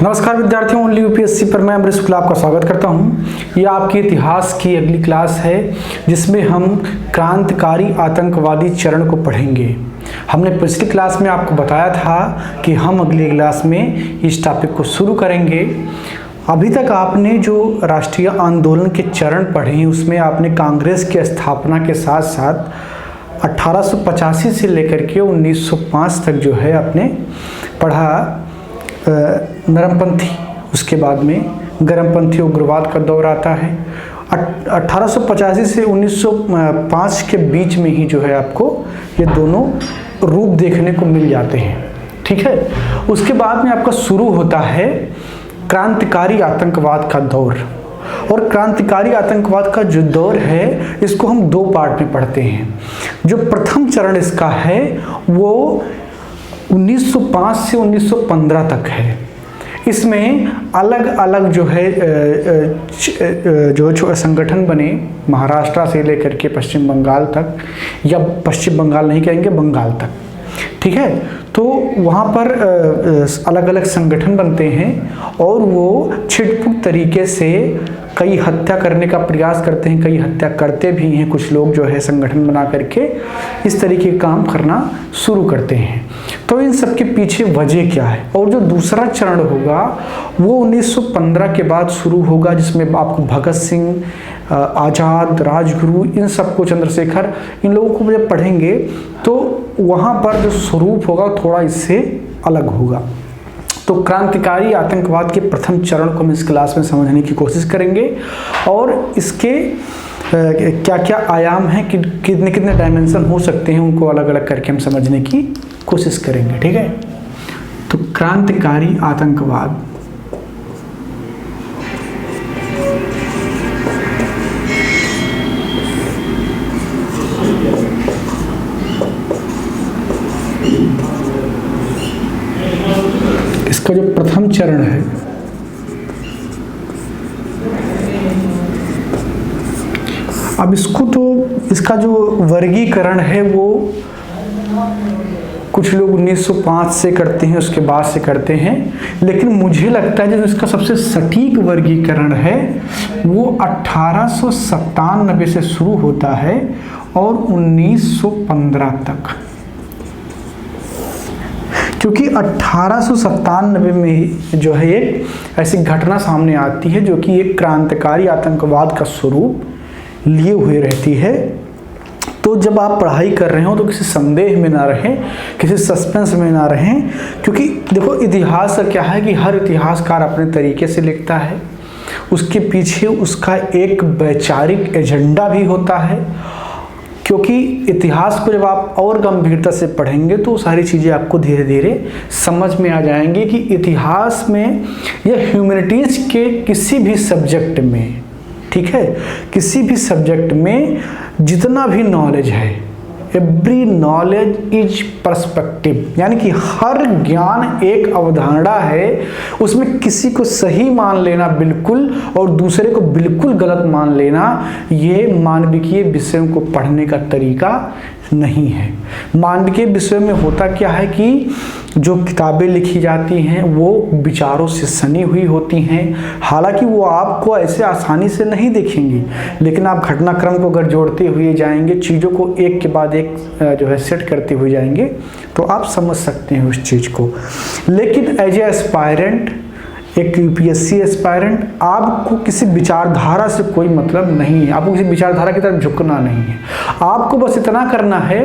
नमस्कार विद्यार्थियों, only UPSC पर मैं अमरीश शुक्ला आपका स्वागत करता हूं। यह आपकी इतिहास की अगली क्लास है जिसमें हम क्रांतिकारी आतंकवादी चरण को पढ़ेंगे। हमने पिछली क्लास में आपको बताया था कि हम अगली क्लास में इस टॉपिक को शुरू करेंगे। अभी तक आपने जो राष्ट्रीय आंदोलन के चरण पढ़े हैं उसमें आपने कांग्रेस की स्थापना के साथ साथ 1885 से लेकर के 1905 तक जो है आपने पढ़ा नरमपंथी, उसके बाद में गरमपंथी उग्रवाद का दौर आता है। 1885 से 1905 के बीच में ही जो है आपको ये दोनों रूप देखने को मिल जाते हैं, ठीक है। उसके बाद में आपका शुरू होता है क्रांतिकारी आतंकवाद का दौर। और क्रांतिकारी आतंकवाद का जो दौर है इसको हम दो पार्ट में पढ़ते हैं। जो प्रथम चरण इसका है वो 1905 से 1915 तक है। इसमें अलग अलग जो है जो संगठन बने, महाराष्ट्र से लेकर के पश्चिम बंगाल तक, या पश्चिम बंगाल नहीं कहेंगे, बंगाल तक, ठीक है। तो वहाँ पर अलग अलग संगठन बनते हैं और वो छिटपुट तरीके से कई हत्या करने का प्रयास करते हैं, कई हत्या करते भी हैं। कुछ लोग जो है संगठन बना करके इस तरीके का काम करना शुरू करते हैं। तो इन सब के पीछे वजह क्या है। और जो दूसरा चरण होगा वो 1915 के बाद शुरू होगा, जिसमें आपको भगत सिंह, आज़ाद, राजगुरु, इन सबको, चंद्रशेखर, इन लोगों को जब पढ़ेंगे तो वहाँ पर जो स्वरूप होगा थोड़ा इससे अलग होगा। तो क्रांतिकारी आतंकवाद के प्रथम चरण को हम इस क्लास में समझने की कोशिश करेंगे और इसके क्या क्या आयाम हैं, कितने कितने डायमेंशन हो सकते हैं, उनको अलग अलग करके हम समझने की कोशिश करेंगे, ठीक है। तो क्रांतिकारी आतंकवाद, इसका जो प्रथम चरण है अब इसको तो इसका जो वर्गीकरण है वो कुछ लोग 1905 से करते हैं, उसके बाद से करते हैं, लेकिन मुझे लगता है जो इसका सबसे सटीक वर्गीकरण है वो 1897 से शुरू होता है और 1915 तक। क्योंकि 1897 में जो है एक ऐसी घटना सामने आती है जो कि एक क्रांतिकारी आतंकवाद का स्वरूप लिए हुए रहती है। तो जब आप पढ़ाई कर रहे हो तो किसी संदेह में ना रहें, किसी सस्पेंस में ना रहें, क्योंकि देखो इतिहास का क्या है कि हर इतिहासकार अपने तरीके से लिखता है, उसके पीछे उसका एक वैचारिक एजेंडा भी होता है। क्योंकि इतिहास को जब आप और गंभीरता से पढ़ेंगे तो सारी चीज़ें आपको धीरे धीरे समझ में आ जाएंगी कि इतिहास में या ह्यूमैनिटीज़ के किसी भी सब्जेक्ट में, ठीक है, किसी भी सब्जेक्ट में जितना भी नॉलेज है, एवरी नॉलेज इज पर्सपेक्टिव, यानी कि हर ज्ञान एक अवधारणा है। उसमें किसी को सही मान लेना बिल्कुल और दूसरे को बिल्कुल गलत मान लेना, ये मानविकीय विषयों को पढ़ने का तरीका नहीं है। मानविकीय विषयों में होता क्या है कि जो किताबें लिखी जाती हैं वो विचारों से सनी हुई होती हैं। हालांकि वो आपको ऐसे आसानी से नहीं देखेंगी, लेकिन आप घटनाक्रम को अगर जोड़ते हुए जाएंगे, चीज़ों को एक के बाद एक जो है सेट करते हुए जाएंगे तो आप समझ सकते हैं उस चीज़ को। लेकिन एज ए एस्पायरेंट, एक यूपीएससी एस्पायरेंट, आपको किसी विचारधारा से कोई मतलब नहीं है, आपको किसी विचारधारा की तरफ झुकना नहीं है। आपको बस इतना करना है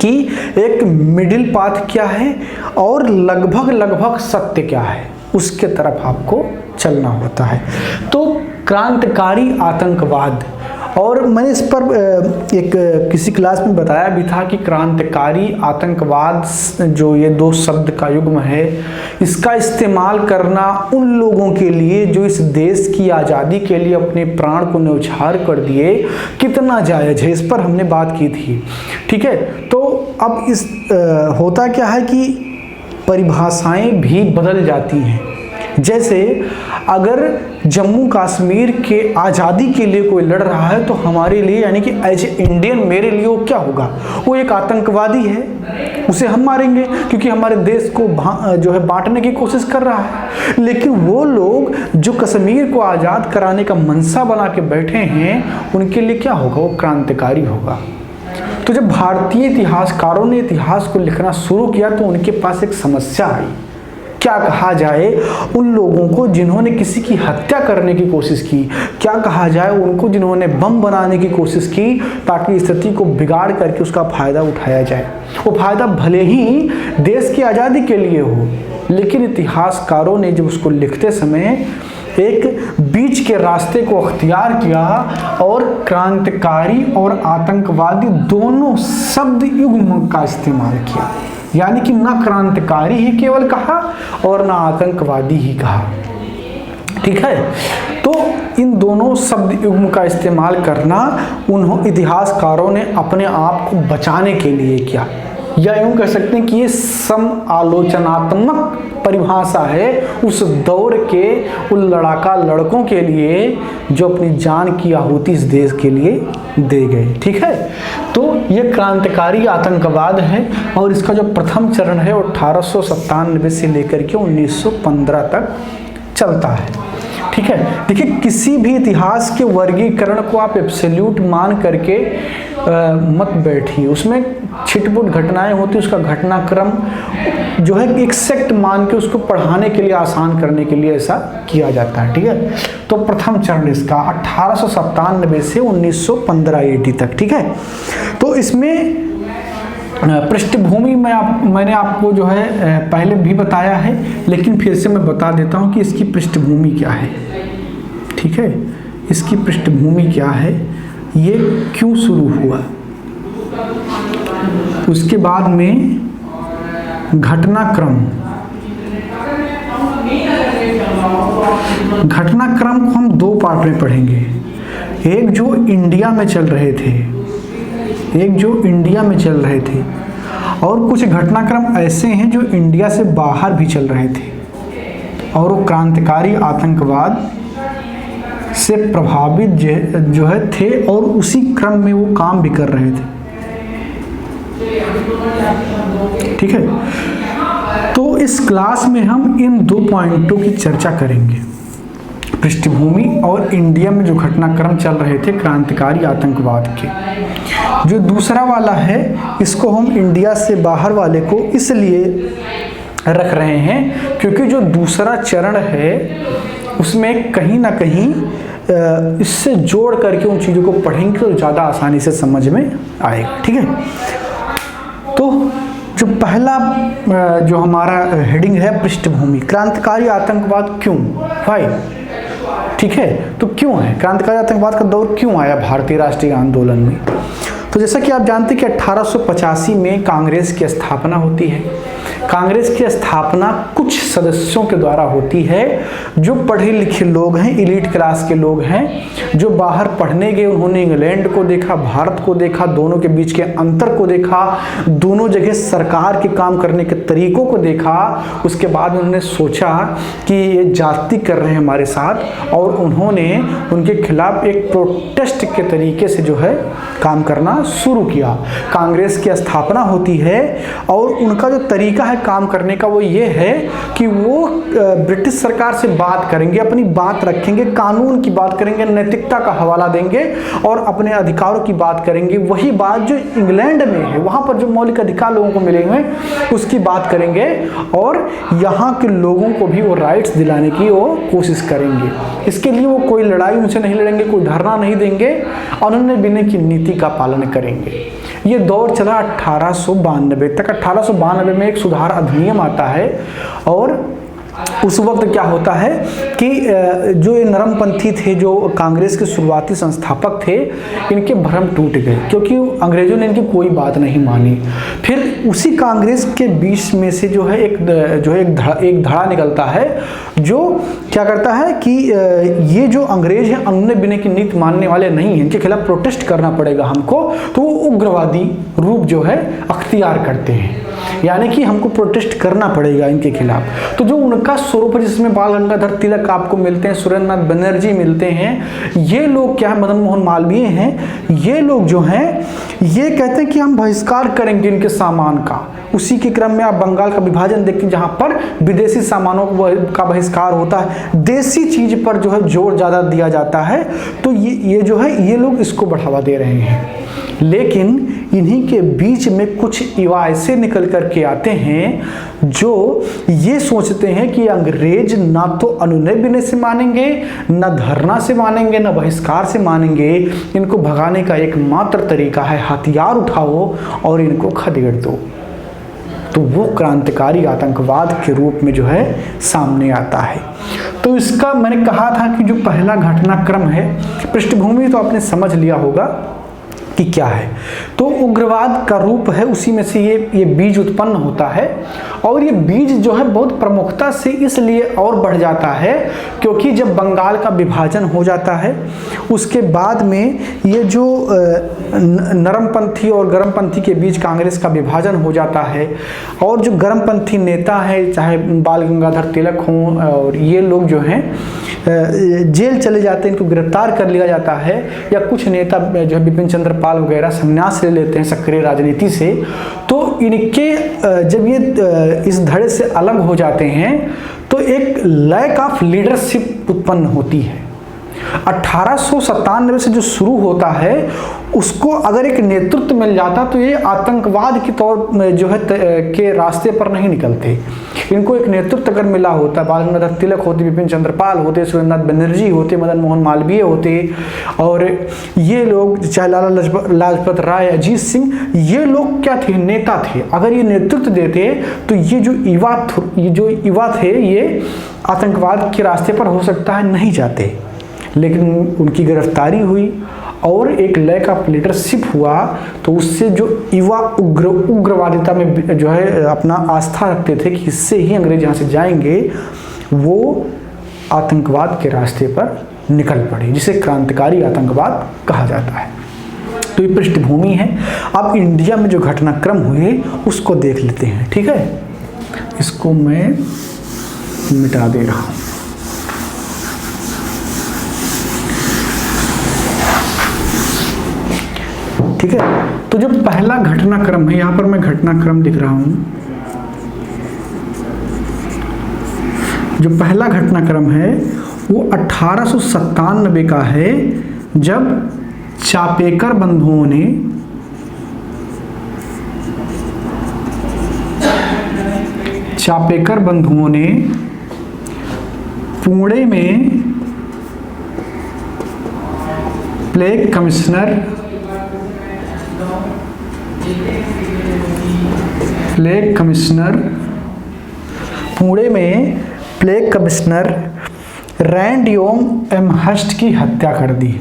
कि एक मिडिल पाथ क्या है और लगभग सत्य क्या है, उसके तरफ आपको चलना होता है। तो क्रांतिकारी आतंकवाद, और मैंने इस पर एक किसी क्लास में बताया भी था कि क्रांतिकारी आतंकवाद जो ये दो शब्द का युग्म है, इसका इस्तेमाल करना उन लोगों के लिए जो इस देश की आज़ादी के लिए अपने प्राण को न्यौछावर कर दिए, कितना जायज़ है, इस पर हमने बात की थी, ठीक है। तो अब इस होता क्या है कि परिभाषाएं भी बदल जाती हैं, जैसे अगर जम्मू कश्मीर के आज़ादी के लिए कोई लड़ रहा है तो हमारे लिए यानी कि एज ए इंडियन मेरे लिए वो क्या होगा, वो एक आतंकवादी है, उसे हम मारेंगे क्योंकि हमारे देश को जो है बांटने की कोशिश कर रहा है। लेकिन वो लोग जो कश्मीर को आज़ाद कराने का मंशा बना के बैठे हैं उनके लिए क्या होगा, वो क्रांतिकारी होगा। तो जब भारतीय इतिहासकारों ने इतिहास को लिखना शुरू किया तो उनके पास एक समस्या आई, क्या कहा जाए उन लोगों को जिन्होंने किसी की हत्या करने की कोशिश की, क्या कहा जाए उनको जिन्होंने बम बनाने की कोशिश की ताकि स्थिति को बिगाड़ करके उसका फ़ायदा उठाया जाए। वो फ़ायदा भले ही देश की आज़ादी के लिए हो, लेकिन इतिहासकारों ने जब उसको लिखते समय एक बीच के रास्ते को अख्तियार किया और क्रांतिकारी और आतंकवादी दोनों शब्द युग्म का इस्तेमाल किया, यानी कि ना क्रांतिकारी ही केवल कहा और ना आतंकवादी ही कहा। ठीक है, तो इन दोनों शब्द युग्म का इस्तेमाल करना इतिहासकारों ने अपने आप को बचाने के लिए किया, या यूं कह सकते हैं कि ये समालोचनात्मक परिभाषा है उस दौर के उन लड़ाका लड़कों के लिए जो अपनी जान की आहुति इस देश के लिए दे गए। ठीक है, तो ये क्रांतिकारी आतंकवाद है और इसका जो प्रथम चरण है वो 1897 से लेकर के 1915 तक चलता है। ठीक है, देखिए किसी भी इतिहास के वर्गीकरण को आप एब्सोल्यूट मान करके मत बैठिए, उसमें छिटपुट घटनाएं होती, उसका घटनाक्रम जो है एग्जैक्ट मान के उसको पढ़ाने के लिए, आसान करने के लिए ऐसा किया जाता है। ठीक है, तो प्रथम चरण इसका 1897 से 1915 AD तक। ठीक है, तो इसमें पृष्ठभूमि मैंने आपको जो है पहले भी बताया है, लेकिन फिर से मैं बता देता हूं कि इसकी पृष्ठभूमि क्या है। ठीक है, इसकी पृष्ठभूमि क्या है, ये क्यों शुरू हुआ, उसके बाद में घटनाक्रम को हम दो पार्ट में पढ़ेंगे। एक जो इंडिया में चल रहे थे और कुछ घटनाक्रम ऐसे हैं जो इंडिया से बाहर भी चल रहे थे और वो क्रांतिकारी आतंकवाद से प्रभावित जो है थे और उसी क्रम में वो काम भी कर रहे थे। ठीक है, तो इस क्लास में हम इन दो पॉइंटों की चर्चा करेंगे, पृष्ठभूमि और इंडिया में जो घटनाक्रम चल रहे थे क्रांतिकारी आतंकवाद के। जो दूसरा वाला है इसको हम इंडिया से बाहर वाले को इसलिए रख रहे हैं क्योंकि जो दूसरा चरण है उसमें कहीं ना कहीं इससे जोड़ करके उन चीज़ों को पढ़ेंगे तो ज़्यादा आसानी से समझ में आएगा। ठीक है, तो जो पहला जो हमारा हेडिंग है पृष्ठभूमि, क्रांतिकारी आतंकवाद क्यों, भाई। ठीक है, तो क्यों है क्रांतिकारी आतंकवाद का दौर, क्यों आया भारतीय राष्ट्रीय आंदोलन में। तो जैसा कि आप जानते हैं कि 1885 में कांग्रेस की स्थापना होती है। कांग्रेस की स्थापना कुछ सदस्यों के द्वारा होती है जो पढ़े लिखे लोग हैं, एलीट क्लास के लोग हैं, जो बाहर पढ़ने गए, उन्होंने इंग्लैंड को देखा, भारत को देखा, दोनों के बीच के अंतर को देखा, दोनों जगह सरकार के काम करने के तरीकों को देखा। उसके बाद उन्होंने सोचा कि ये जाति कर रहे हैं हमारे साथ और उन्होंने उनके खिलाफ एक प्रोटेस्ट के तरीके से जो है काम करना शुरू किया। कांग्रेस की स्थापना होती है और उनका जो तरीका है काम करने का वो ये है कि वो ब्रिटिश सरकार से बात करेंगे, अपनी बात रखेंगे, कानून की बात करेंगे, नैतिकता का हवाला देंगे और अपने अधिकारों की बात करेंगे। वही बात जो इंग्लैंड में है, वहाँ पर जो मौलिक अधिकार लोगों को मिले हुए उसकी बात करेंगे और यहाँ के लोगों को भी वो राइट्स दिलाने की वो कोशिश करेंगे। इसके लिए वो कोई लड़ाई उनसे नहीं लड़ेंगे, कोई धरना नहीं देंगे और उन्होंने विनय की नीति का पालन करेंगे। ये दौर चला 1892 तक। 1892 में एक सुधार अधिनियम आता है और उस वक्त क्या होता है कि जो ये नरमपंथी थे, जो कांग्रेस के शुरुआती संस्थापक थे, इनके भरम टूट गए क्योंकि अंग्रेजों ने इनकी कोई बात नहीं मानी। फिर उसी कांग्रेस के बीच में से जो है एक धड़ा निकलता है जो क्या करता है कि ये जो अंग्रेज हैं उन्होंने विनय की नीति मानने वाले नहीं हैं, इनके खिलाफ प्रोटेस्ट करना पड़ेगा हमको, तो वो उग्रवादी रूप जो है अख्तियार करते हैं। यानी कि हमको प्रोटेस्ट करना पड़ेगा इनके खिलाफ। तो जो उनका स्वरूप है जिसमें बाल गंगाधर तिलक आपको मिलते हैं, सुरेंद्रनाथ बनर्जी मिलते हैं, ये लोग क्या है, मदन मोहन मालवीय हैं, ये लोग जो हैं ये कहते हैं कि हम बहिष्कार करेंगे इनके सामान का। उसी के क्रम में आप बंगाल का विभाजन देखते हैं जहां पर विदेशी सामानों का बहिष्कार होता है, देसी चीज पर जो है जोर ज्यादा दिया जाता है। तो ये जो है ये लोग इसको बढ़ावा दे रहे हैं। लेकिन इन्हीं के बीच में कुछ युवा ऐसे निकल करके आते हैं जो ये सोचते हैं कि अंग्रेज ना तो अनुनय विनय से मानेंगे, न धरना से मानेंगे, न बहिष्कार से मानेंगे। इनको भगाने का एकमात्र तरीका है हथियार उठाओ और इनको खदेड़ दो। तो वो क्रांतिकारी आतंकवाद के रूप में जो है सामने आता है। तो इसका मैंने कहा था कि जो पहला घटनाक्रम है, पृष्ठभूमि तो आपने समझ लिया होगा कि क्या है। तो उग्रवाद का रूप है, उसी में से ये बीज उत्पन्न होता है। और ये बीज जो है बहुत प्रमुखता से इसलिए और बढ़ जाता है क्योंकि जब बंगाल का विभाजन हो जाता है उसके बाद में ये जो नरमपंथी और गर्मपंथी के बीच कांग्रेस का विभाजन हो जाता है। और जो गर्मपंथी नेता है, चाहे बाल गंगाधर तिलक हों, और ये लोग जो हैं जेल चले जाते हैं, इनको गिरफ्तार कर लिया जाता है। या कुछ नेता जो है बिपिन चंद्र पाल वगैरह संन्यास ले लेते हैं सक्रिय राजनीति से। तो इनके जब ये इस धड़े से अलग हो जाते हैं तो एक लैक ऑफ लीडरशिप उत्पन्न होती है। 1897 से जो शुरू होता है उसको अगर एक नेतृत्व मिल जाता तो ये आतंकवाद के तौर में जो है के रास्ते पर नहीं निकलते। इनको एक नेतृत्व अगर मिला होता, बाल गंगाधर तिलक होते, विपिन चंद्र पाल होते, सुरेंद्रनाथ बनर्जी होते, मदन मोहन मालवीय होते, और ये लोग चाहे लाला लाजपत राय, अजीत सिंह, ये लोग क्या थे, नेता थे। अगर ये नेतृत्व देते तो ये जो युवा थे ये आतंकवाद के रास्ते पर हो सकता है नहीं जाते। लेकिन उनकी गिरफ्तारी हुई और एक लैक ऑफ लीडरशिप हुआ तो उससे जो युवा उग्रवादिता में जो है अपना आस्था रखते थे कि इससे ही अंग्रेज यहाँ से जाएंगे, वो आतंकवाद के रास्ते पर निकल पड़े, जिसे क्रांतिकारी आतंकवाद कहा जाता है। तो ये पृष्ठभूमि है। अब इंडिया में जो घटनाक्रम हुए उसको देख लेते हैं, ठीक है। इसको मैं मिटा दे रहा हूँ। ठीक है, तो जो पहला घटनाक्रम है, यहां पर मैं घटनाक्रम लिख रहा हूं। जो पहला घटनाक्रम है वो 1897 का है, जब चापेकर बंधुओं ने पुणे में प्लेग कमिश्नर रैंडयोंग एमहर्स्ट की हत्या कर दी।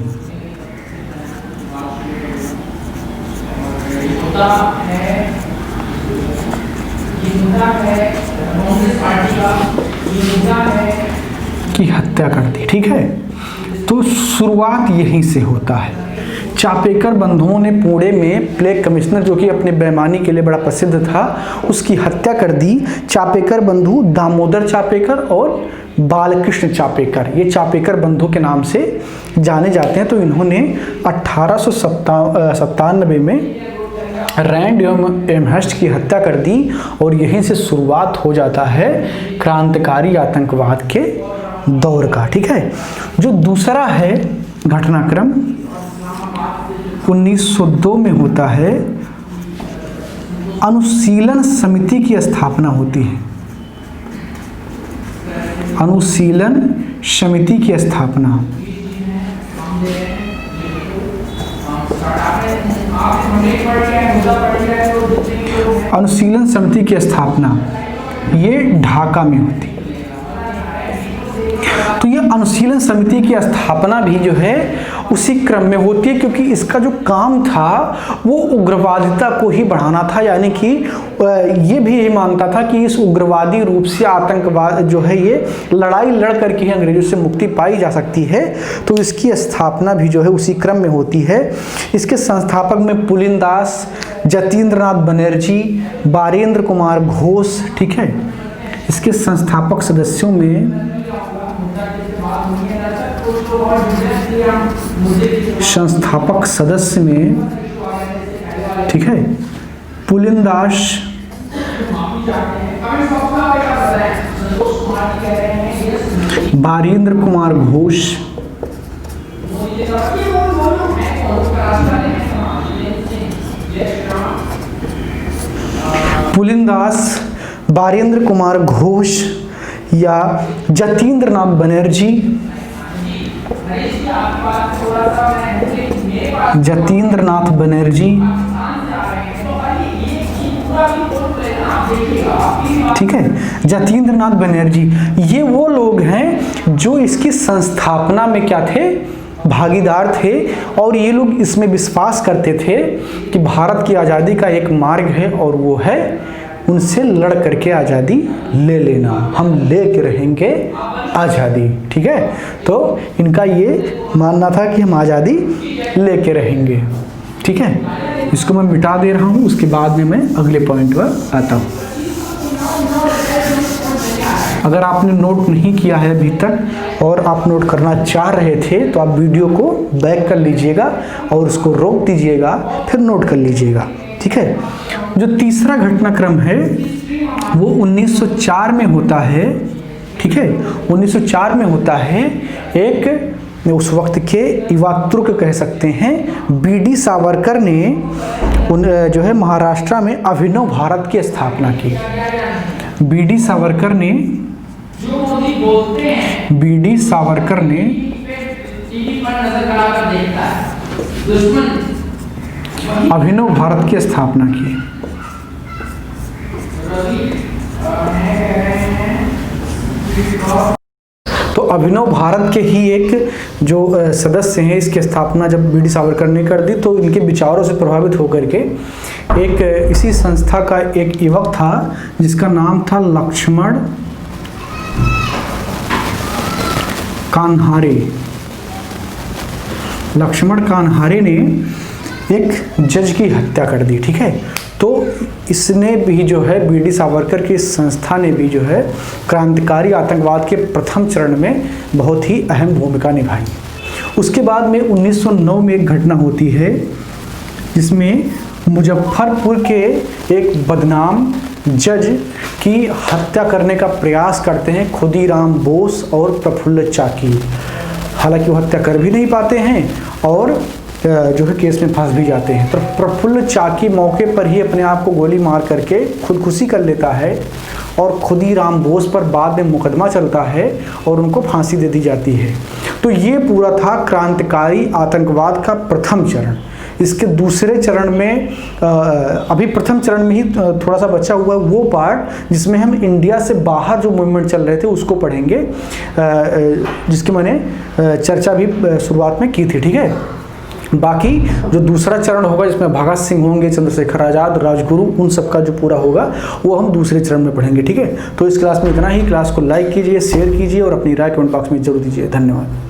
ठीक है, तो शुरुआत यहीं से होता है। चापेकर बंधुओं ने पुणे में प्लेग कमिश्नर, जो कि अपने बेईमानी के लिए बड़ा प्रसिद्ध था, उसकी हत्या कर दी। चापेकर बंधु दामोदर चापेकर और बालकृष्ण चापेकर, ये चापेकर बंधु के नाम से जाने जाते हैं। तो इन्होंने 1897 में रैंड एमहर्स्ट की हत्या कर दी और यहीं से शुरुआत हो जाता है क्रांतिकारी आतंकवाद के दौर का। ठीक है, जो दूसरा है घटनाक्रम 1902 में होता है, अनुशीलन समिति की स्थापना होती है। अनुशीलन समिति की स्थापना, अनुशीलन समिति की स्थापना ये ढाका में होती। तो ये अनुशीलन समिति की स्थापना भी जो है उसी क्रम में होती है, क्योंकि इसका जो काम था वो उग्रवादिता को ही बढ़ाना था, यानी कि ये भी यही मानता था कि इस उग्रवादी रूप से आतंकवाद जो है ये लड़ाई लड़ करके ही अंग्रेजों से मुक्ति पाई जा सकती है। तो इसकी स्थापना भी जो है उसी क्रम में होती है। इसके संस्थापक में पुलिनदास, जतीन्द्रनाथ बनर्जी, बारेंद्र कुमार घोष, ठीक है। इसके संस्थापक सदस्यों में सदस्य में, ठीक है, पुलिनदास, बारेंद्र कुमार घोष, पुलिनदास, बारेंद्र कुमार घोष या जतीन्द्रनाथ बनर्जी, जतीन्द्रनाथ बनर्जी, ठीक है, जतीन्द्रनाथ बनर्जी, ये वो लोग हैं जो इसकी संस्थापना में क्या थे, भागीदार थे। और ये लोग इसमें विश्वास करते थे कि भारत की आज़ादी का एक मार्ग है और वो है उनसे लड़ करके आज़ादी ले लेना, हम ले के रहेंगे आज़ादी, ठीक है। तो इनका ये मानना था कि हम आज़ादी ले के रहेंगे, ठीक है। इसको मैं मिटा दे रहा हूँ, उसके बाद में मैं अगले पॉइंट पर आता हूँ। अगर आपने नोट नहीं किया है अभी तक और आप नोट करना चाह रहे थे तो आप वीडियो को बैक कर लीजिएगा और उसको रोक दीजिएगा, फिर नोट कर लीजिएगा, ठीक है। जो तीसरा घटनाक्रम है वो 1904 में होता है, ठीक है। 1904 में होता है। एक उस वक्त के युवा तुर्क कह सकते हैं, बीडी सावरकर ने जो है महाराष्ट्र में अभिनव भारत की स्थापना की। बीडी सावरकर ने अभिनव भारत की स्थापना की। तो अभिनव भारत के ही एक जो सदस्य हैं, इसकी स्थापना जब बीडी सावरकर ने कर दी तो इनके विचारों से प्रभावित होकर के एक इसी संस्था का एक युवक था जिसका नाम था लक्ष्मण कान्हारे। लक्ष्मण कान्हारे ने एक जज की हत्या कर दी, ठीक है। तो इसने भी जो है बीडी सावरकर की संस्था ने भी जो है क्रांतिकारी आतंकवाद के प्रथम चरण में बहुत ही अहम भूमिका निभाई। उसके बाद में 1909 में एक घटना होती है जिसमें मुजफ्फरपुर के एक बदनाम जज की हत्या करने का प्रयास करते हैं खुदीराम बोस और प्रफुल्ल चाकी। हालांकि वो हत्या कर भी नहीं पाते हैं और जो है केस में फंस भी जाते हैं। तो प्रफुल्ल चाकी मौके पर ही अपने आप को गोली मार करके खुदकुशी कर लेता है और खुदीराम बोस पर बाद में मुकदमा चलता है और उनको फांसी दे दी जाती है। तो ये पूरा था क्रांतिकारी आतंकवाद का प्रथम चरण। इसके दूसरे चरण में अभी प्रथम चरण में ही थोड़ा सा बचा हुआ है वो पार्ट जिसमें हम इंडिया से बाहर जो मूवमेंट चल रहे थे उसको पढ़ेंगे, जिसकी मैंने चर्चा भी शुरुआत में की थी, ठीक है। बाकी जो दूसरा चरण होगा जिसमें भगत सिंह होंगे, चंद्रशेखर आज़ाद, राजगुरु, उन सब का जो पूरा होगा वो हम दूसरे चरण में पढ़ेंगे, ठीक है। तो इस क्लास में इतना ही। क्लास को लाइक कीजिए, शेयर कीजिए और अपनी राय कमेंट बॉक्स में जरूर दीजिए। धन्यवाद।